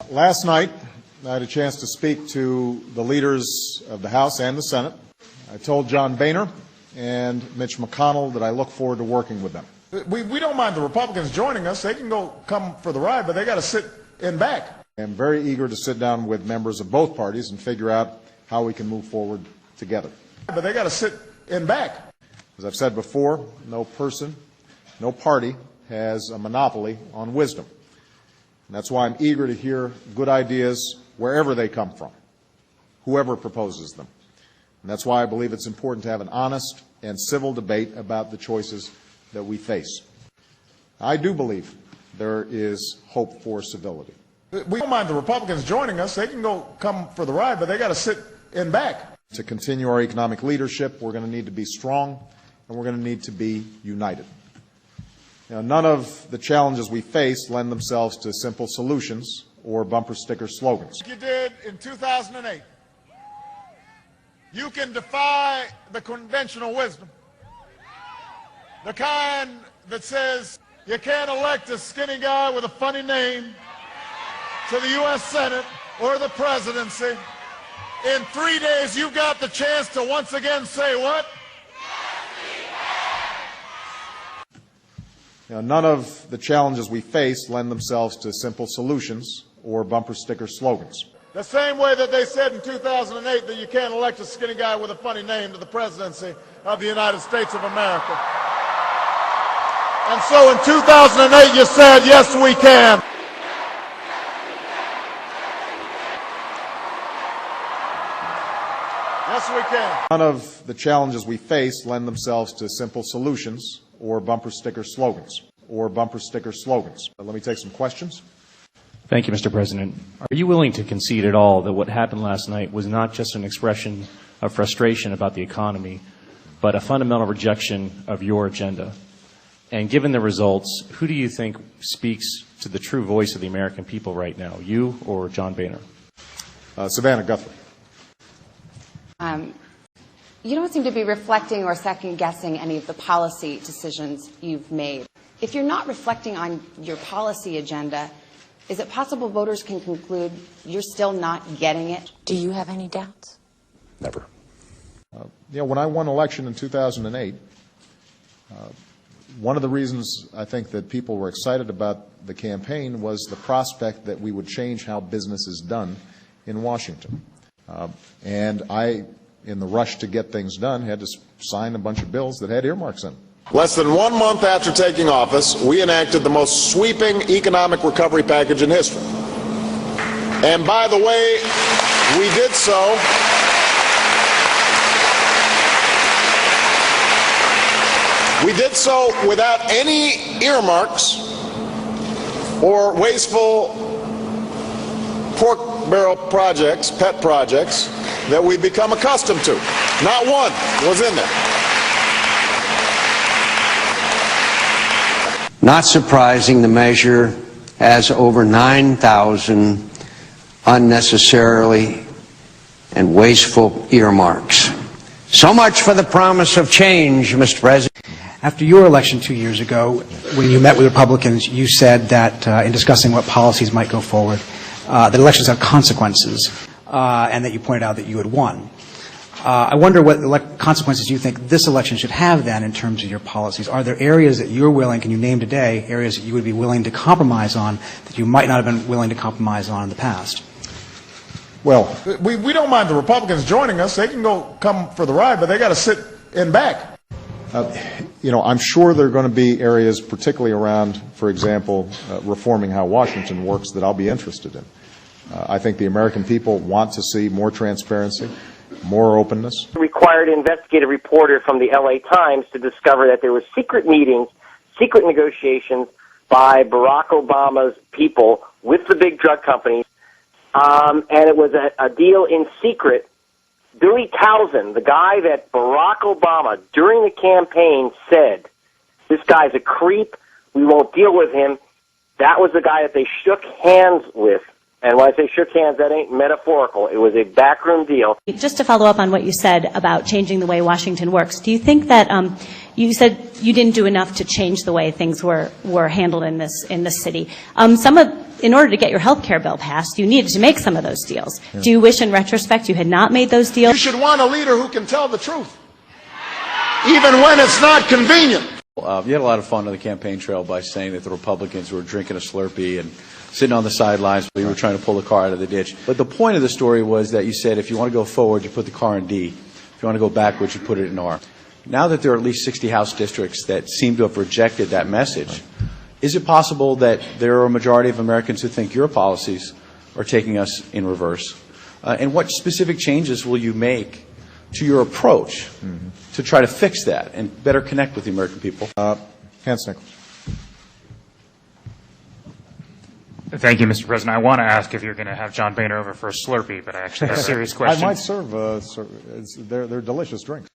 Last night, I had a chance to speak to the leaders of the House and the Senate. I told John Boehner and Mitch McConnell that I look forward to working with them. We don't mind the Republicans joining us. They can come for the ride, but they got to sit in back. I'm very eager to sit down with members of both parties and figure out how we can move forward together. But they got to sit in back. As I've said before, no person, no party has a monopoly on wisdom. And that's why I'm eager to hear good ideas wherever they come from, whoever proposes them. And that's why I believe it's important to have an honest and civil debate about the choices that we face. I do believe there is hope for civility. We don't mind the Republicans joining us. They can come for the ride, but they got to sit in back. To continue our economic leadership, we're going to need to be strong, and we're going to need to be united. Now, none of the challenges we face lend themselves to simple solutions or bumper sticker slogans. You did in 2008. You can defy the conventional wisdom, the kind that says you can't elect a skinny guy with a funny name to the U.S. Senate or the presidency. In 3 days, you got the chance to once again say what? Now, none of the challenges we face lend themselves to simple solutions or bumper sticker slogans. The same way that they said in 2008 that you can't elect a skinny guy with a funny name to the presidency of the United States of America. And so in 2008 you said, yes, we can. Yes, we can. None of the challenges we face lend themselves to simple solutions or bumper sticker slogans. Let me take some questions. Thank you, Mr. President. Are you willing to concede at all that what happened last night was not just an expression of frustration about the economy, but a fundamental rejection of your agenda? And given the results, who do you think speaks to the true voice of the American people right now, you or John Boehner? Savannah Guthrie. You don't seem to be reflecting or second-guessing any of the policy decisions you've made. If you're not reflecting on your policy agenda, is it possible voters can conclude you're still not getting it? Do you have any doubts? Never. When I won election in 2008, one of the reasons I think that people were excited about the campaign was the prospect that we would change how business is done in Washington. And I, in the rush to get things done, had to sign a bunch of bills that had earmarks in them. Less than 1 month after taking office, we enacted the most sweeping economic recovery package in history. And by the way, we did so without any earmarks or wasteful pork barrel projects, pet projects, that we've become accustomed to. Not one was in there. Not surprising, the measure has over 9,000 unnecessarily and wasteful earmarks. So much for the promise of change, Mr. President. After your election 2 years ago, when you met with Republicans, you said that in discussing what policies might go forward, that elections have consequences, and that you pointed out that you had won. I wonder what consequences you think this election should have then in terms of your policies. Are there areas that you're willing, can you name today, areas that you would be willing to compromise on that you might not have been willing to compromise on in the past? Well, we don't mind the Republicans joining us. They can come for the ride, but they got to sit in back. I'm sure there are going to be areas, particularly around, for example, reforming how Washington works, that I'll be interested in. I think the American people want to see more transparency, more openness. Required an investigative reporter from the L.A. Times to discover that there were secret meetings, secret negotiations by Barack Obama's people with the big drug companies, and it was a deal in secret. Billy Townsend, the guy that Barack Obama, during the campaign, said, this guy's a creep, we won't deal with him, that was the guy that they shook hands with And when I say shook hands, that ain't metaphorical. It was a backroom deal. Just to follow up on what you said about changing the way Washington works, do you think that you said you didn't do enough to change the way things were handled in this city? In order to get your health care bill passed, you needed to make some of those deals. Yeah. Do you wish, in retrospect, you had not made those deals? You should want a leader who can tell the truth, even when it's not convenient. You had a lot of fun on the campaign trail by saying that the Republicans were drinking a Slurpee and sitting on the sidelines while you were trying to pull the car out of the ditch. But the point of the story was that you said if you want to go forward, you put the car in D. If you want to go backwards, you put it in R. Now that there are at least 60 House districts that seem to have rejected that message, is it possible that there are a majority of Americans who think your policies are taking us in reverse? And what specific changes will you make to your approach to try to fix that and better connect with the American people? Hans Nichols. Thank you, Mr. President. I want to ask if you're going to have John Boehner over for a Slurpee, but I actually have a serious question. I might serve. They're delicious drinks.